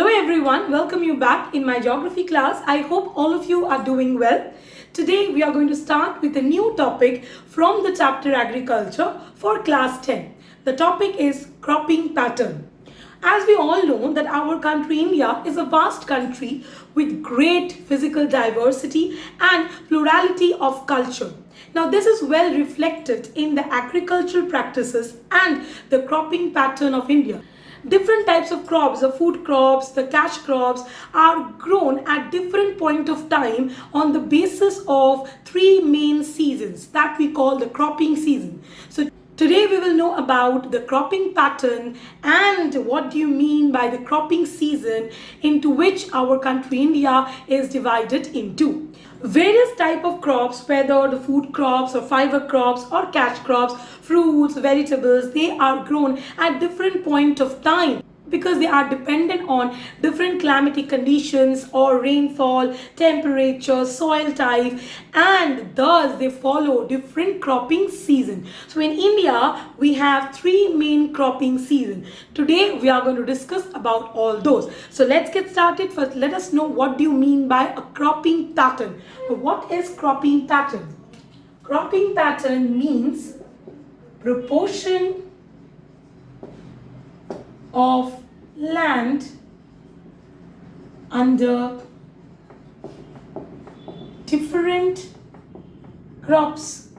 Hello everyone, welcome you back in my geography class. I hope all of you are doing well. Today we are going to start with a new topic from the chapter Agriculture for class 10. The topic is cropping pattern. As we all know that our country India is a vast country with great physical diversity and plurality of culture. Now this is well reflected in the agricultural practices and the cropping pattern of India. Different types of crops, the food crops, the cash crops are grown at different point of time on the basis of three main seasons that we call the cropping season. So today we will know about the cropping pattern and what do you mean by the cropping season into which our country India is divided into. Various type of crops, whether the food crops or fiber crops or cash crops, fruits, vegetables, they are grown at different point of time because they are dependent on different climatic conditions or rainfall, temperature, soil type, and thus they follow different cropping season. So in India, we have three main cropping seasons. Today, we are going to discuss about all those. So let's get started. First, let us know what do you mean by a cropping pattern. So what is cropping pattern? Cropping pattern means proportion of land under different crops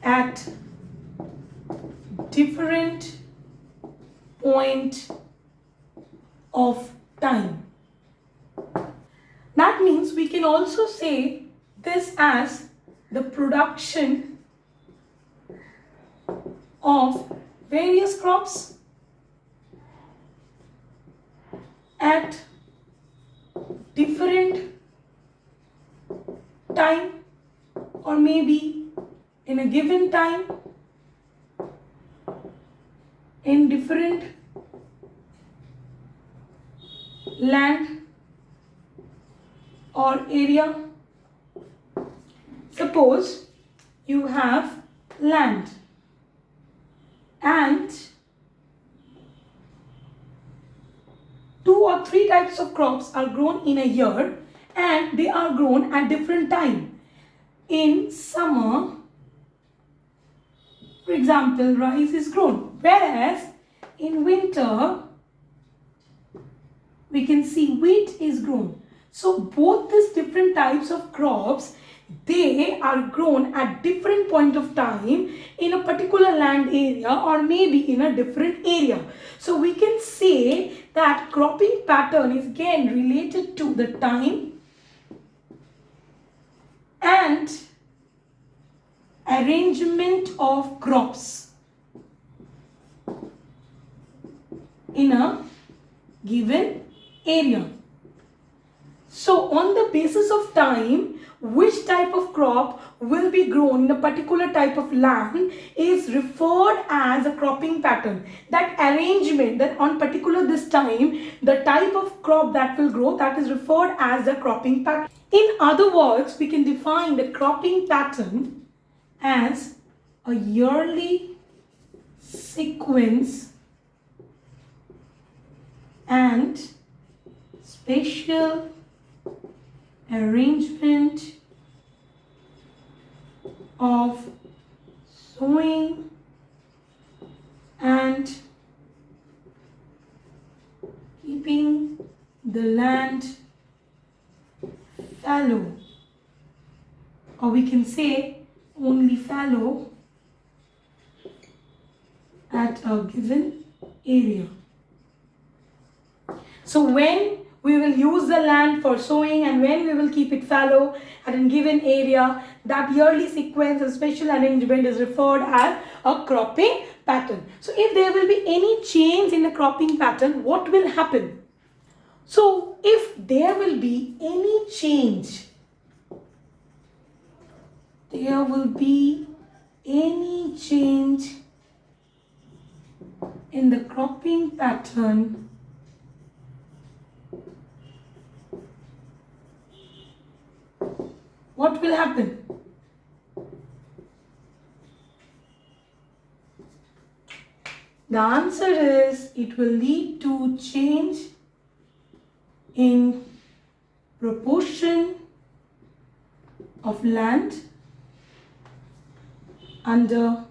at different point of time. That means we can also say this as the production of various crops at different time or maybe in a given time in different land or area. Suppose you have land and two or three types of crops are grown in a year and they are grown at different time. In summer, for example, rice is grown, whereas in winter we can see wheat is grown. So both these different types of crops, they are grown at different point of time in a particular land area or maybe in a different area. So we can say that cropping pattern is again related to the time and arrangement of crops in a given area. So on the basis of time, which type of crop will be grown in a particular type of land is referred as a cropping pattern. That arrangement, that on particular this time, the type of crop that will grow, that is referred as the cropping pattern. In other words, we can define the cropping pattern as a yearly sequence and spatial arrangement of sowing and keeping the land fallow, or we can say only fallow at a given area. So when we will use the land for sowing and when we will keep it fallow at a given area, that yearly sequence and special arrangement is referred as a cropping pattern. So if there will be any change in the cropping pattern, what will happen? So if there will be any change, there will be any change in the cropping pattern, what will happen? The answer is it will lead to change in proportion of land under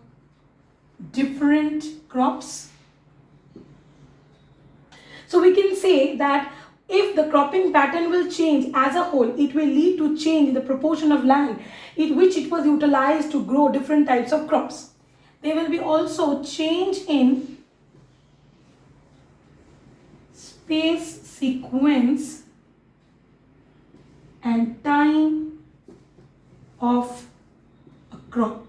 different crops. So we can say that if the cropping pattern will change as a whole, it will lead to change in the proportion of land in which it was utilized to grow different types of crops. There will be also change in space, sequence and time of a crop.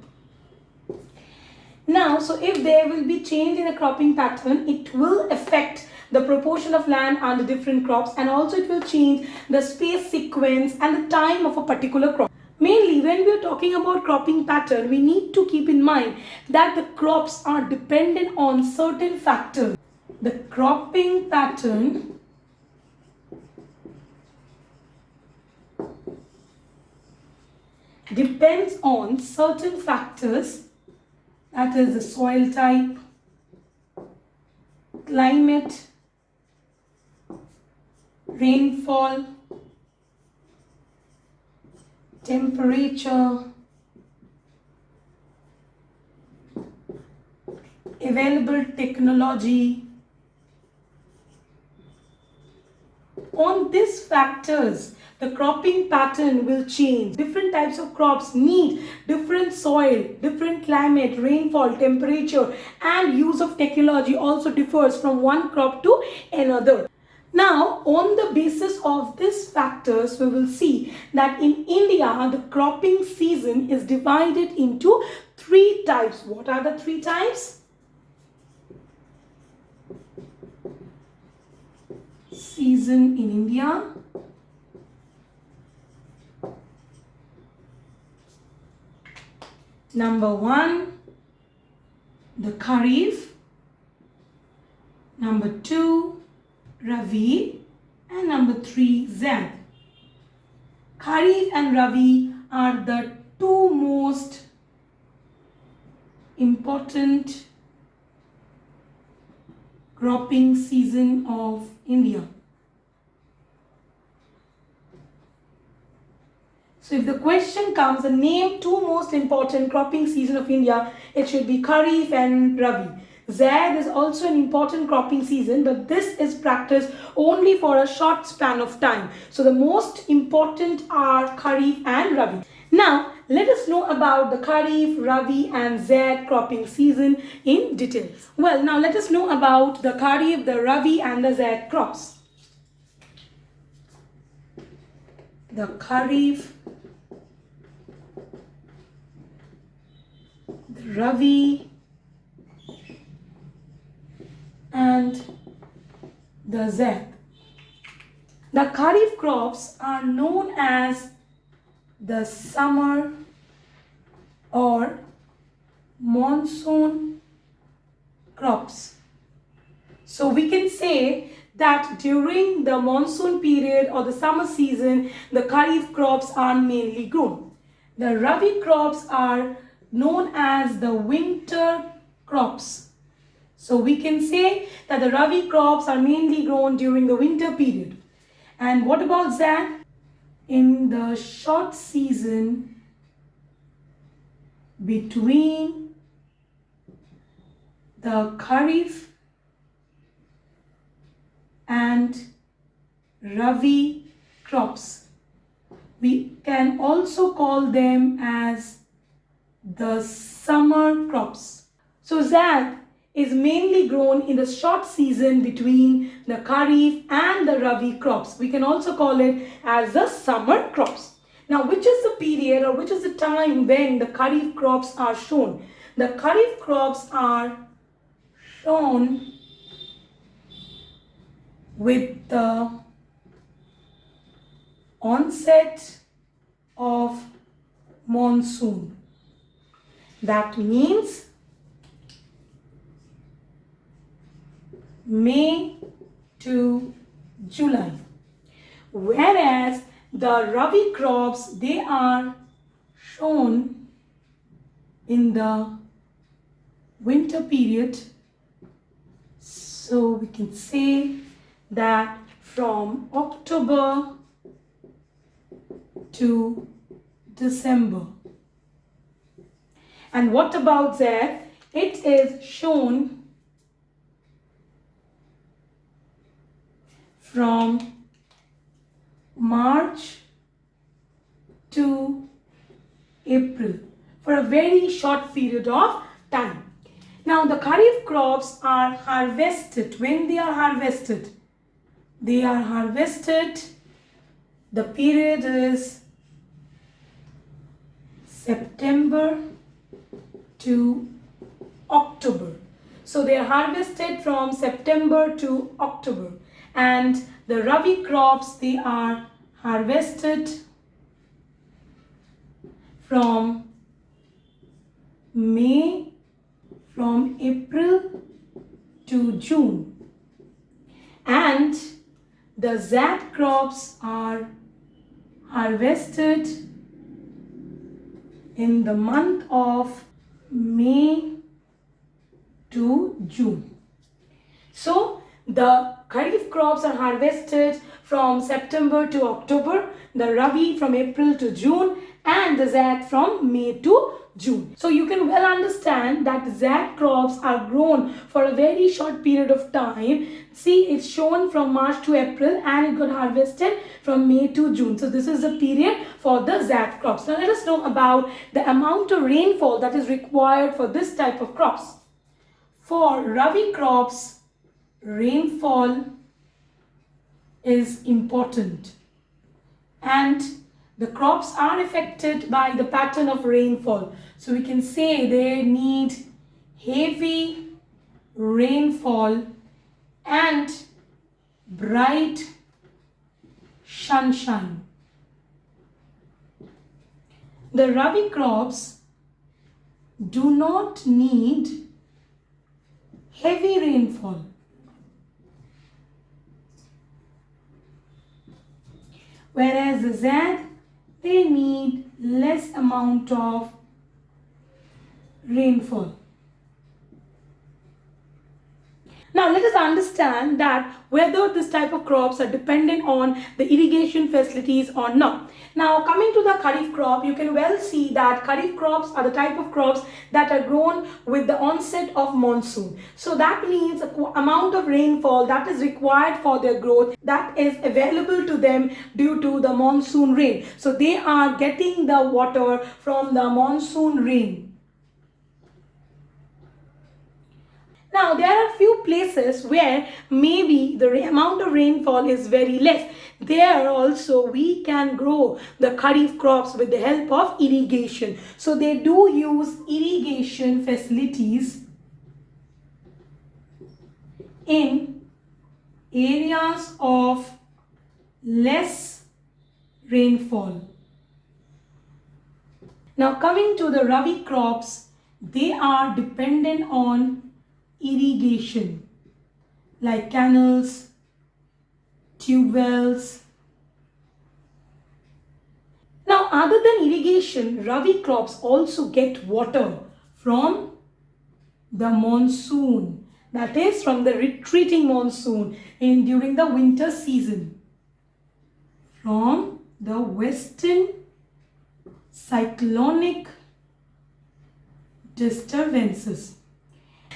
Now, so if there will be change in the cropping pattern, it will affect the proportion of land under different crops, and also it will change the space, sequence and the time of a particular crop. Mainly when we are talking about cropping pattern, we need to keep in mind that the crops are dependent on certain factors. The cropping pattern depends on certain factors, that is the soil type, climate, rainfall, temperature, available technology. On these factors, the cropping pattern will change. Different types of crops need different soil, different climate, rainfall, temperature, and use of technology also differs from one crop to another. Now, on the basis of these factors, we will see that in India, the cropping season is divided into three types. What are the three types? Season in India. Number 1, the Kharif. Number 2, Rabi, and number 3, Zaid. Kharif and Rabi are the two most important cropping season of India. So if the question comes, name two most important cropping season of India, it should be Kharif and Rabi. Zaid is also an important cropping season, but this is practiced only for a short span of time. So the most important are Kharif and Rabi. Now, let us know about the Kharif, Rabi and Zaid cropping season in details. Well, now let us know about the Kharif, the Rabi and the Zaid crops. The Kharif, the Rabi and the Zaid. The Kharif crops are known as the summer or monsoon crops. So we can say that during the monsoon period or the summer season, the Kharif crops are mainly grown. The Rabi crops are known as the winter crops. So we can say that the Rabi crops are mainly grown during the winter period. And what about Zaid? In the short season between the Kharif and Rabi crops, we can also call them as the summer crops. So Zaid is mainly grown in the short season between the Kharif and the Rabi crops. We can also call it as the summer crops. Now, which is the period or which is the time when the Kharif crops are shown? The Kharif crops are shown with the onset of monsoon. That means May to July. Whereas the Rabi crops, they are shown in the winter period. So we can say that from October to December. And what about Z? It is shown from March to April for a very short period of time. Now the Kharif crops are harvested. When they are harvested? They are harvested, the period is September to October. So they are harvested from September to October. And the Rabi crops, they are harvested from May, from April to June. And the Zaid crops are harvested in the month of May to June. So the Kharif crops are harvested from September to October, the Rabi from April to June, and the Zaid from May to June. So you can well understand that Zaid crops are grown for a very short period of time. See, it's shown from March to April and it got harvested from May to June. So this is the period for the Zaid crops. Now let us know about the amount of rainfall that is required for this type of crops. For Rabi crops, rainfall is important, and the crops are affected by the pattern of rainfall. So we can say they need heavy rainfall and bright sunshine. The Rabi crops do not need heavy rainfall. Whereas the Zaid, they need less amount of rainfall. Now let us understand that whether this type of crops are dependent on the irrigation facilities or not. Now coming to the Kharif crop, you can well see that Kharif crops are the type of crops that are grown with the onset of monsoon. So that means the amount of rainfall that is required for their growth, that is available to them due to the monsoon rain. So they are getting the water from the monsoon rain. Now there are few places where maybe the amount of rainfall is very less. There also we can grow the Kharif crops with the help of irrigation. So they do use irrigation facilities in areas of less rainfall. Now coming to the Rabi crops, they are dependent on irrigation like canals, tube wells. Now other than irrigation, Rabi crops also get water from the monsoon, that is from the retreating monsoon during the winter season, from the western cyclonic disturbances.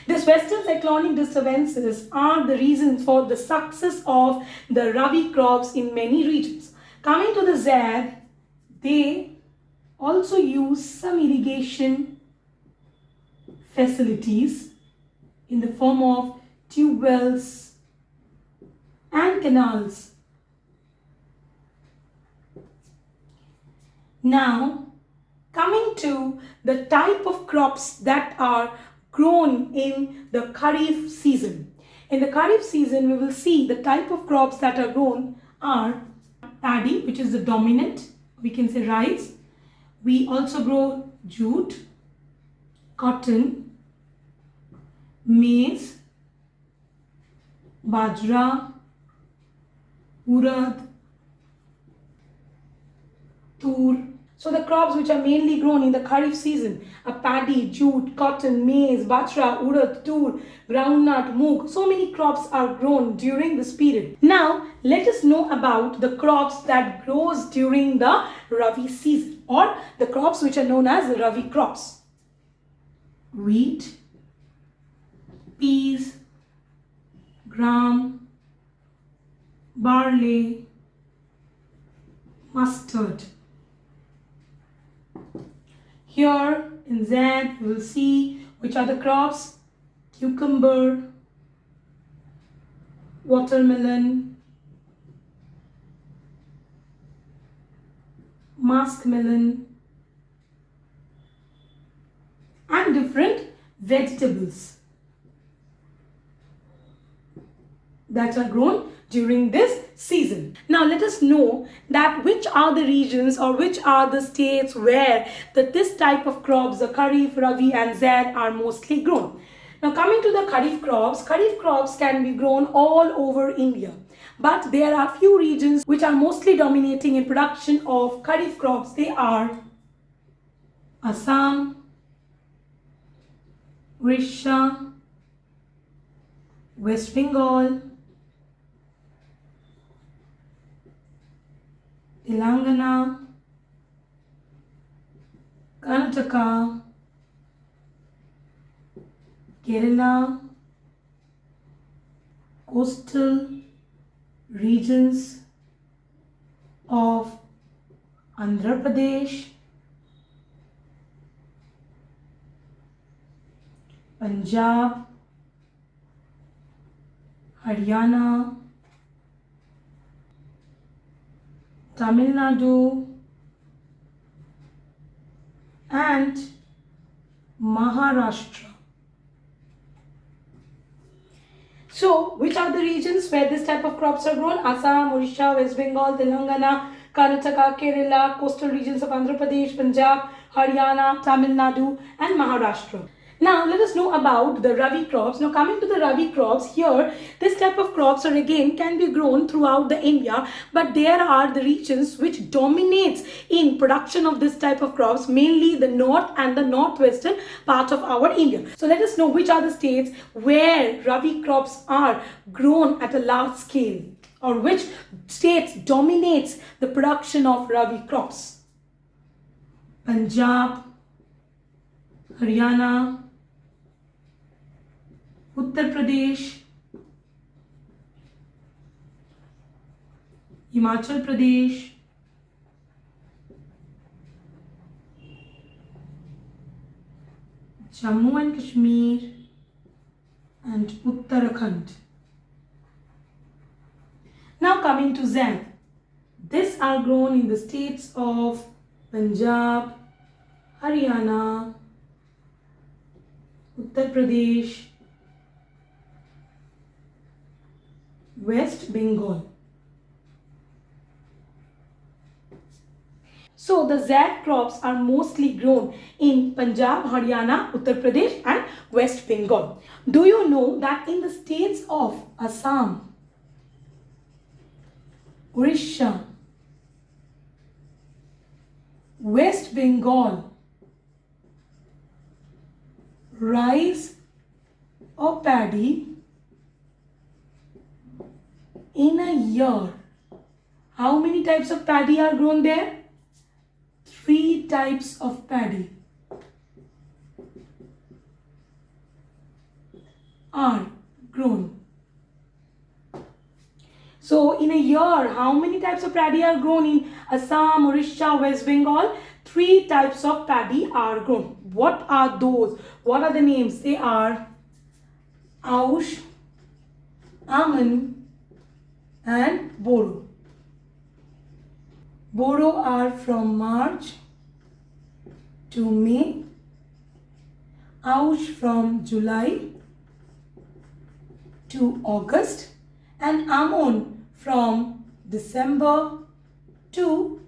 These western cyclonic disturbances are the reasons for the success of the Rabi crops in many regions. Coming to the Zaid, they also use some irrigation facilities in the form of tube wells and canals. Now, coming to the type of crops that are grown in the Kharif season. In the Kharif season, we will see the type of crops that are grown are paddy, which is the dominant, we can say rice. We also grow jute, cotton, maize, bajra, urad, tur. So the crops which are mainly grown in the Kharif season are paddy, jute, cotton, maize, bajra, urad, tur, groundnut, moong. So many crops are grown during this period. Now let us know about the crops that grows during the Rabi season, or the crops which are known as Rabi crops. Wheat, peas, gram, barley, mustard. Here in Z you will see which are the crops: cucumber, watermelon, muskmelon, and different vegetables that are grown during this season. Now let us know that which are the regions or which are the states where this type of crops, the Kharif, Rabi and Zaid, are mostly grown. Now coming to the Kharif crops can be grown all over India. But there are few regions which are mostly dominating in production of Kharif crops. They are Assam, Odisha, West Bengal, Telangana, Karnataka, Kerala, coastal regions of Andhra Pradesh, Punjab, Haryana, Tamil Nadu, and Maharashtra. So, which are the regions where this type of crops are grown? Assam, Odisha, West Bengal, Telangana, Karnataka, Kerala, coastal regions of Andhra Pradesh, Punjab, Haryana, Tamil Nadu, and Maharashtra. Now let us know about the Rabi crops. Now coming to the Rabi crops, here this type of crops are again can be grown throughout the India, but there are the regions which dominates in production of this type of crops, mainly the north and the northwestern part of our India. So let us know which are the states where Rabi crops are grown at a large scale, or which states dominates the production of Rabi crops. Punjab, Haryana, Uttar Pradesh, Himachal Pradesh, Jammu and Kashmir, and Uttarakhand. Now coming to Zaid. These are grown in the states of Punjab, Haryana, Uttar Pradesh, West Bengal. So the Zaid crops are mostly grown in Punjab, Haryana, Uttar Pradesh and West Bengal. Do you know that in the states of Assam, Odisha, West Bengal, rice or paddy in a year, how many types of paddy are grown there? 3 types of paddy are grown. So in a year, how many types of paddy are grown in Assam, Odisha, West Bengal? 3 types of paddy are grown. What are those? What are the names? They are Aush, Aman and Boro. Boro are from March to May, Aush from July to August, and Amon from December to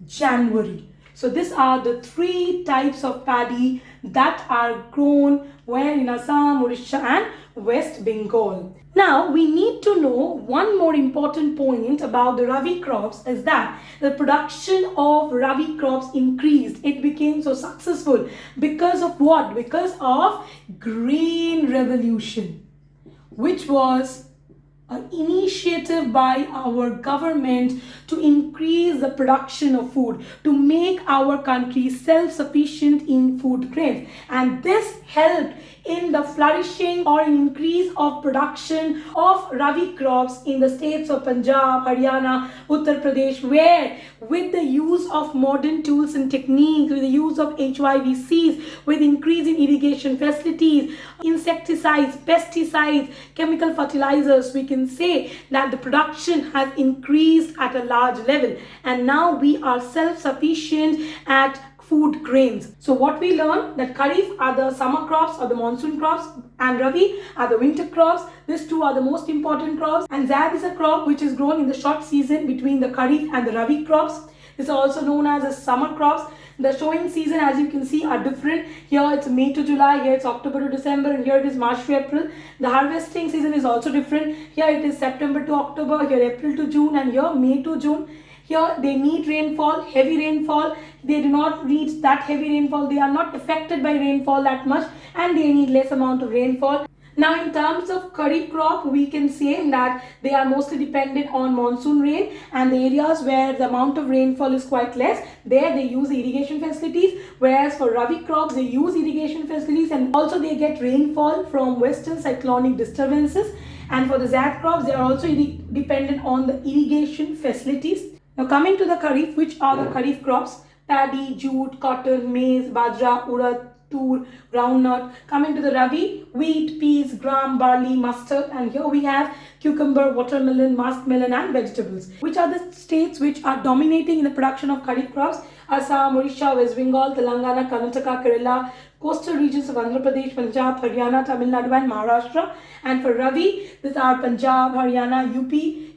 January. So these are the 3 types of paddy that are grown where in Assam, Odisha and West Bengal. Now we need to know one more important point about the Rabi crops is that the production of Rabi crops increased. It became so successful because of what? Because of grain revolution, which was an initiative by our government to increase the production of food, to make our country self-sufficient in food grains. And this helped in the flourishing or increase of production of Rabi crops in the states of Punjab, Haryana, Uttar Pradesh, where with the use of modern tools and techniques, with the use of HYVCs, with increase in irrigation facilities, insecticides, pesticides, chemical fertilizers, we can say that the production has increased at a large level, and now we are self-sufficient at food grains. So what we learned that Kharif are the summer crops or the monsoon crops and Rabi are the winter crops. These two are the most important crops, and Zaid is a crop which is grown in the short season between the Kharif and the Rabi crops. This is also known as the summer crops. The sowing season, as you can see, are different. Here it's May to July, here it's October to December, and here it is March to April. The harvesting season is also different. Here it is September to October, here April to June, and here May to June. Here they need rainfall, heavy rainfall. They do not need that heavy rainfall. They are not affected by rainfall that much, and they need less amount of rainfall. Now in terms of Kharif crop, we can say that they are mostly dependent on monsoon rain, and the areas where the amount of rainfall is quite less, there they use irrigation facilities, whereas for Rabi crops they use irrigation facilities and also they get rainfall from western cyclonic disturbances. And for the Zaid crops, they are also dependent on the irrigation facilities. Now coming to the Kharif, which are the Kharif crops? Paddy, jute, cotton, maize, bajra, urad, tur, groundnut. Coming to the Rabi, wheat, peas, gram, barley, mustard, and here we have cucumber, watermelon, muskmelon and vegetables. Which are the states which are dominating in the production of Kharif crops? Assam, Odisha, West Bengal, Telangana, Karnataka, Kerala, coastal regions of Andhra Pradesh, Punjab, Haryana, Tamil Nadu and Maharashtra. And for Rabi, these are Punjab, Haryana, UP,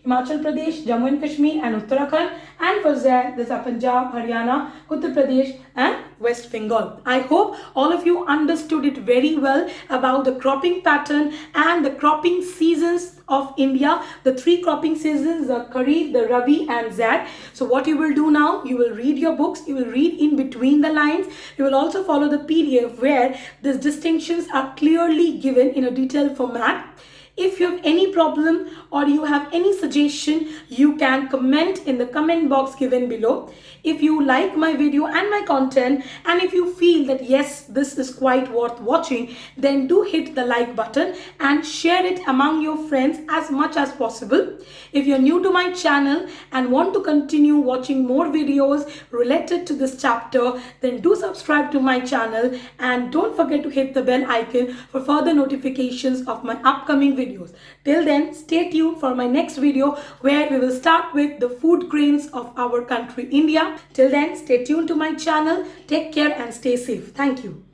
Himachal Pradesh, Jammu and Kashmir and Uttarakhand. And for Zaid, these are Punjab, Haryana, Uttar Pradesh and West Bengal. I hope all of you understood it very well about the cropping pattern and the cropping seasons of India. The three cropping seasons, the Kharif, the Rabi and Zaid. So what you will do now, you will read your books, you will read in between the lines. You will also follow the PDF where these distinctions are clearly given in a detailed format. If you have any problem or you have any suggestion, you can comment in the comment box given below. If you like my video and my content, and if you feel that yes, this is quite worth watching, then do hit the like button and share it among your friends as much as possible. If you're new to my channel and want to continue watching more videos related to this chapter, then do subscribe to my channel and don't forget to hit the bell icon for further notifications of my upcoming videos. Till then, stay tuned for my next video where we will start with the food grains of our country, India. Till then, stay tuned to my channel. Take care and stay safe. Thank you.